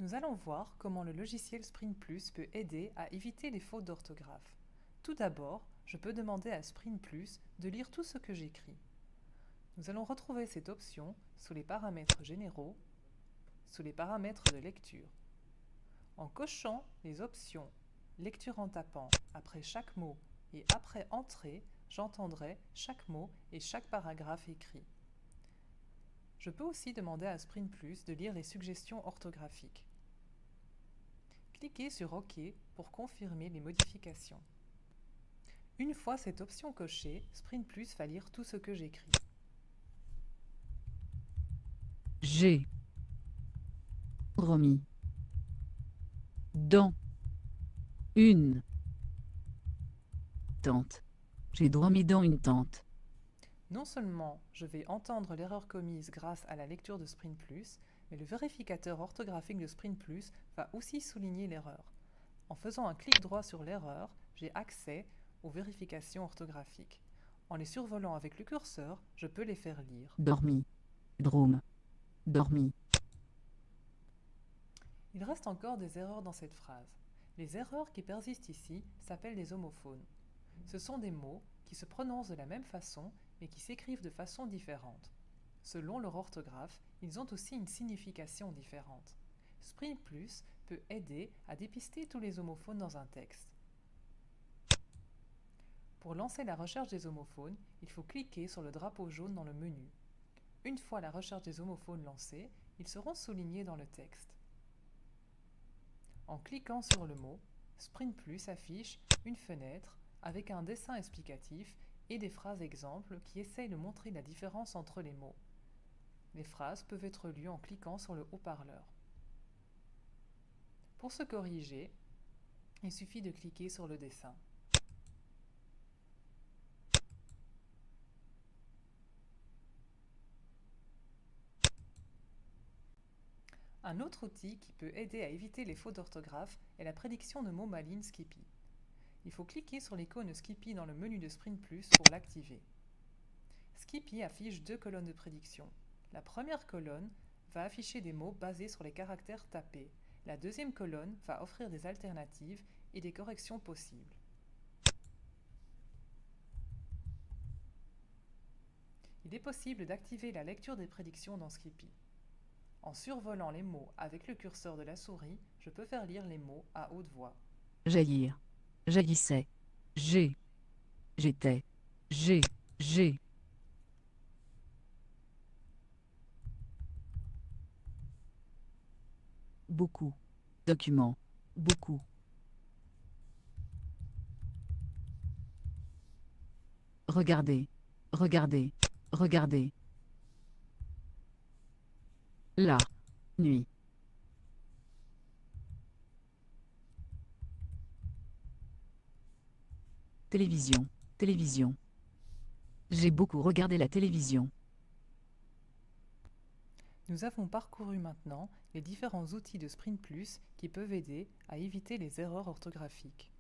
Nous allons voir comment le logiciel Sprint Plus peut aider à éviter les fautes d'orthographe. Tout d'abord, je peux demander à Sprint Plus de lire tout ce que j'écris. Nous allons retrouver cette option sous les paramètres généraux, sous les paramètres de lecture. En cochant les options lecture en tapant après chaque mot et après entrée, j'entendrai chaque mot et chaque paragraphe écrit. Je peux aussi demander à Sprint Plus de lire les suggestions orthographiques. Cliquez sur OK pour confirmer les modifications. Une fois cette option cochée, Sprint Plus va lire tout ce que j'écris. J'ai remis dans une tente. J'ai dormi dans une tente. Non seulement je vais entendre l'erreur commise grâce à la lecture de Sprint Plus, mais le vérificateur orthographique de Sprint Plus va aussi souligner l'erreur. En faisant un clic droit sur l'erreur, j'ai accès aux vérifications orthographiques. En les survolant avec le curseur, je peux les faire lire. Dormi. Drôme. Dormi. Il reste encore des erreurs dans cette phrase. Les erreurs qui persistent ici s'appellent des homophones. Ce sont des mots qui se prononcent de la même façon mais qui s'écrivent de façon différente. Selon leur orthographe, ils ont aussi une signification différente. Sprint Plus peut aider à dépister tous les homophones dans un texte. Pour lancer la recherche des homophones, il faut cliquer sur le drapeau jaune dans le menu. Une fois la recherche des homophones lancée, ils seront soulignés dans le texte. En cliquant sur le mot, Sprint Plus affiche une fenêtre avec un dessin explicatif et des phrases exemples qui essayent de montrer la différence entre les mots. Les phrases peuvent être lues en cliquant sur le haut-parleur. Pour se corriger, il suffit de cliquer sur le dessin. Un autre outil qui peut aider à éviter les fautes d'orthographe est la prédiction de mots malines Skippy. Il faut cliquer sur l'icône Skippy dans le menu de Sprint Plus pour l'activer. Skippy affiche deux colonnes de prédiction. La première colonne va afficher des mots basés sur les caractères tapés. La deuxième colonne va offrir des alternatives et des corrections possibles. Il est possible d'activer la lecture des prédictions dans Skippy. En survolant les mots avec le curseur de la souris, je peux faire lire les mots à haute voix. Jaillir. Jaillissait. J'ai. J'étais. J'ai. Beaucoup. Document. Beaucoup. Regardez. Regardez. Regardez. La. Nuit. Télévision. Télévision. J'ai beaucoup regardé la télévision. Nous avons parcouru maintenant les différents outils de Sprint Plus qui peuvent aider à éviter les erreurs orthographiques.